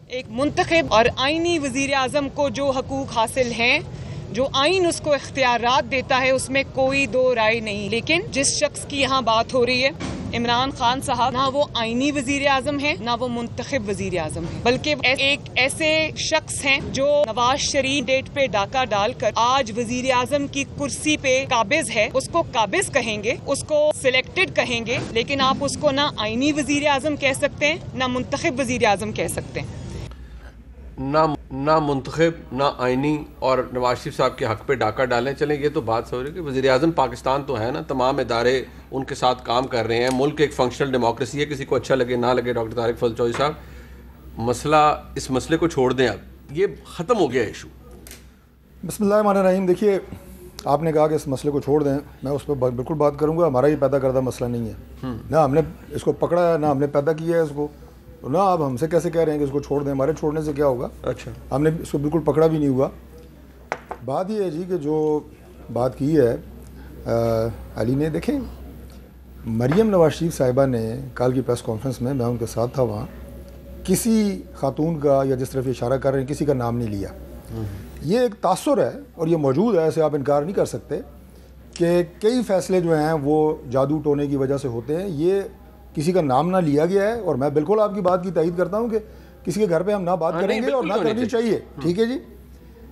ایک منتخب اور آئینی وزیر اعظم کو جو حقوق حاصل ہیں، جو آئین اس کو اختیارات دیتا ہے، اس میں کوئی دو رائے نہیں. لیکن جس شخص کی یہاں بات ہو رہی ہے، عمران خان صاحب، نہ وہ آئینی وزیر اعظم ہیں نہ وہ منتخب وزیر اعظم ہیں، بلکہ ایک ایسے شخص ہیں جو نواز شریف ڈیٹ پہ ڈاکہ ڈال کر آج وزیر اعظم کی کرسی پہ قابض ہے. اس کو قابض کہیں گے، اس کو سلیکٹڈ کہیں گے، لیکن آپ اس کو نہ آئینی وزیر اعظم کہہ سکتے ہیں نہ منتخب وزیر اعظم کہہ سکتے ہیں. نہ منتخب نہ آئینی، اور نواز شریف صاحب کے حق پہ ڈاکہ ڈالیں. چلیں یہ تو بات سو رہی ہے کہ وزیر اعظم پاکستان تو ہے نا، تمام ادارے ان کے ساتھ کام کر رہے ہیں، ملک ایک فنکشنل ڈیموکریسی ہے، کسی کو اچھا لگے نہ لگے. ڈاکٹر طارق فضل چودھری صاحب، اس مسئلے کو چھوڑ دیں، اب یہ ختم ہو گیا ایشو. بسم اللہ الرحمن الرحیم. دیکھیے، آپ نے کہا کہ اس مسئلے کو چھوڑ دیں، میں اس پہ بالکل بات کروں گا. ہمارا یہ پیدا کردہ مسئلہ نہیں ہے، نہ ہم نے اس کو پکڑا ہے، نہ ہم نے پیدا کیا ہے اس کو، نہ آپ ہم سے کیسے کہہ رہے ہیں کہ اس کو چھوڑ دیں. ہمارے چھوڑنے سے کیا ہوگا؟ اچھا، ہم نے اس کو بالکل پکڑا بھی نہیں ہوا. بات یہ ہے جی کہ جو بات کی ہے علی نے، دیکھیں مریم نواز شریف صاحبہ نے کل کی پریس کانفرنس میں ان کے ساتھ تھا وہاں، کسی خاتون کا یا جس طرف اشارہ کر رہے ہیں کسی کا نام نہیں لیا. یہ ایک تاثر ہے اور یہ موجود ہے، ایسے آپ انکار نہیں کر سکتے کہ کئی فیصلے جو ہیں وہ جادو ٹونے کی وجہ سے ہوتے ہیں. یہ کسی کا نام نہ لیا گیا ہے، اور میں بالکل آپ کی بات کی تائید کرتا ہوں کہ کسی کے گھر پہ ہم نہ بات کریں گے اور نہ کرنی چاہیے. ٹھیک ہے جی،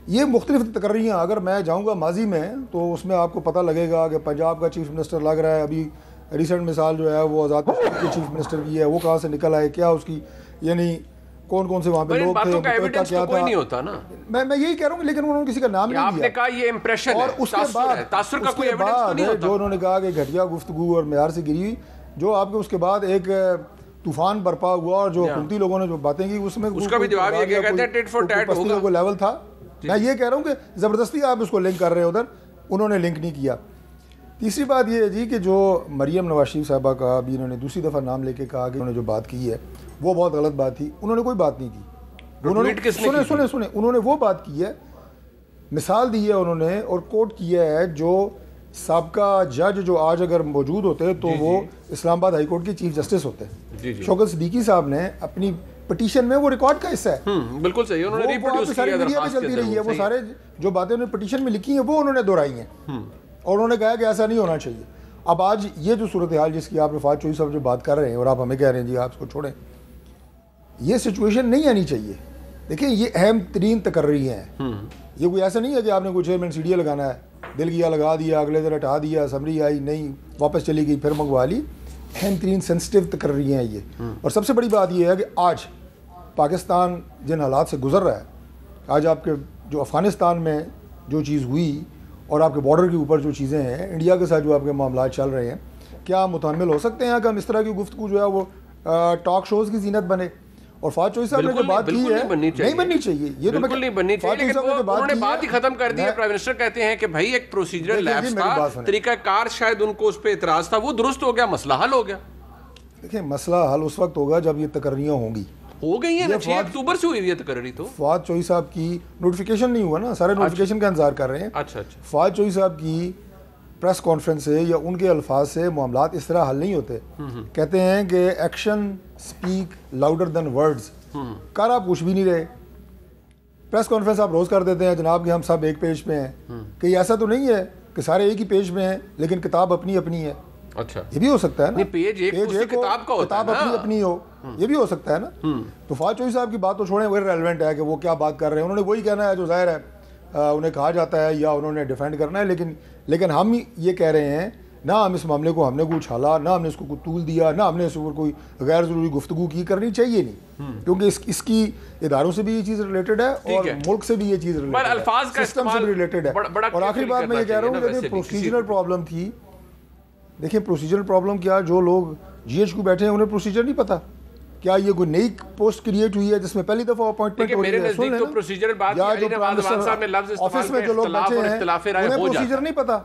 یہ مختلف تقرریاں اگر میں جاؤں گا ماضی میں تو اس میں آپ کو پتہ لگے گا کہ پنجاب کا چیف منسٹر لگ رہا ہے. ابھی ریسنٹ مثال جو ہے وہ آزاد کشمیر کے چیف منسٹر کی ہے، وہ کہاں سے نکل آئے، کیا اس کی یعنی کون سے وہاں پہ لوگ تھے، کیا تھا، نہیں ہوتا نا. میں یہی کہہ رہا ہوں، لیکن انہوں نے کسی کا نام نہیں لیا. آپ نے کہا یہ امپریشن ہے، اور اس کے بعد جو انہوں نے کہا کہ گھٹیا گفتگو اور معیار سے گری ہوئی، جو آپ کے اس کے بعد ایک طوفان برپا ہوا اور جو حکومتی لوگوں نے جو باتیں کی اس میں اس کا بھی جواب یہ کہتے ہیں ٹیٹ فار ٹیٹ ہوگا، کوئی لیول تھا. میں یہ کہہ رہا ہوں کہ زبردستی آپ اس کو لنک کر رہے ہیں ادھر، انہوں نے لنک نہیں کیا. تیسری بات یہ ہے جی کہ جو مریم نواز شریف صاحبہ کا ابھی انہوں نے دوسری دفعہ نام لے کے کہا کہ انہوں نے جو بات کی ہے وہ بہت غلط بات تھی. انہوں نے کوئی بات نہیں کی. انہوں نے سنیں انہوں نے وہ بات کی ہے، مثال دی ہے انہوں نے اور کوٹ کیا ہے جو سابقہ جج جو آج اگر موجود ہوتے تو وہ اسلام آباد ہائی کورٹ کے چیف جسٹس ہوتے. شوکت صدیقی صاحب نے اپنی پٹیشن میں، وہ ریکارڈ کا حصہ ہے، بالکل صحیح، انہوں نے ریپروڈیوس کیا، میڈیا پہ چلتی رہی ہے، وہ سارے جو باتیں انہوں نے پٹیشن میں لکھی ہیں وہ انہوں نے دہرائی ہیں اور انہوں نے کہا کہ ایسا نہیں ہونا چاہیے. اب آج یہ جو صورتحال جس کی آپ رفاعت چوہدری صاحب جو بات کر رہے ہیں اور آپ ہمیں کہہ رہے ہیں جی آپ اس کو چھوڑیں، یہ سچویشن نہیں آنی چاہیے. دیکھیں یہ اہم ترین تقرریاں ہیں، یہ کوئی ایسا نہیں ہے کہ آپ نے کوئی چیئرمین سی ڈی اے لگانا ہے، دل کیا لگا دیا، اگلے دن ہٹا دیا، اسمبلی آئی نہیں واپس چلی گئی پھر منگوا لی. اہم ترین سینسٹیو تقرریاں ہیں یہ. اور سب سے بڑی بات یہ ہے کہ آج پاکستان جن حالات سے گزر رہا ہے، آج آپ کے جو افغانستان میں جو چیز ہوئی اور آپ کے بارڈر کے اوپر جو چیزیں ہیں، انڈیا کے ساتھ جو آپ کے معاملات چل رہے ہیں، کیا متحمل ہو سکتے ہیں کہ ہم اس طرح کی گفتگو جو ہے وہ ٹاک شوز کی زینت بنے؟ اور فواد چوہدری صاحب نے جو بات کی ہے نہیں بننی چاہیے، یہ تو بالکل نہیں بننی چاہیے، لیکن انہوں نے بات ہی ختم کر دی ہے. پرائم منسٹر کہتے ہیں کہ بھائی ایک پروسیجرل لیپس تھا، طریقہ کار شاید ان کو اس پہ اعتراض تھا، وہ درست ہو گیا، مسئلہ حل ہو گیا. دیکھیں مسئلہ حل اس وقت ہوگا جب یہ تقرریاں ہوں گی. ہو گئی ہیں نا، 6 اکتوبر سے ہوئی ہے تقرری. تو فواد چوہدری صاحب کی نوٹیفیکیشن نہیں ہوا نا، سارے نوٹیفیکیشن کا انتظار کر رہے ہیں. اچھا فواد چوہدری صاحب کی پریس کانفرنس سے یا ان کے الفاظ سے معاملات اس طرح حل نہیں ہوتے. کہتے ہیں کہ action speak louder than words. کر آپ کچھ بھی نہیں رہے، پریس کانفرنس آپ روز کر دیتے ہیں جناب کہ ہم سب ایک پیج پہ ہیں، کہ ایسا تو نہیں ہے کہ سارے ایک ہی پیج پہ ہیں لیکن کتاب اپنی اپنی ہے. اچھا، یہ بھی ہو سکتا ہے نا، پیج ایک کتاب کا ہوتا ہے، کتاب اپنی اپنی ہو، یہ بھی ہو سکتا ہے نا. تو فواد چوہدری صاحب کی بات تو چھوڑیں، وہ ریلیونٹ ہے کہ وہ کیا بات کر رہے ہیں، انہوں نے وہی کہنا ہے جو ظاہر ہے انہیں کہا جاتا ہے یا انہوں نے ڈیفینڈ کرنا ہے. لیکن ہم یہ کہہ رہے ہیں نہ ہم اس معاملے کو ہم نے کوئی اچھالا، نہ ہم نے اس کو کوئی طول دیا، نہ ہم نے اس اوپر کوئی غیر ضروری گفتگو کی، کرنی چاہیے نہیں، کیونکہ اس کی اداروں سے بھی یہ چیز ریلیٹڈ ہے اور ملک سے بھی یہ چیز ریلیٹڈ ہے، الفاظ کا سسٹم سے بھی ریلیٹڈ ہے. اور آخری بات میں یہ کہہ رہا ہوں کہ پروسیجرل پرابلم تھی. دیکھیں پروسیجرل پرابلم کیا، جو لوگ جی ایچ کو بیٹھے ہیں انہیں پروسیجر نہیں پتا. کیا یہ کوئی نئی پوسٹ کریٹ ہوئی ہے جس میں پہلی دفعہ اپوائنٹمنٹ ہو رہی ہے؟ سن لیں نا، یا جو آفس میں جو لوگ بیٹھے ہیں انہیں پروسیجر نہیں پتا.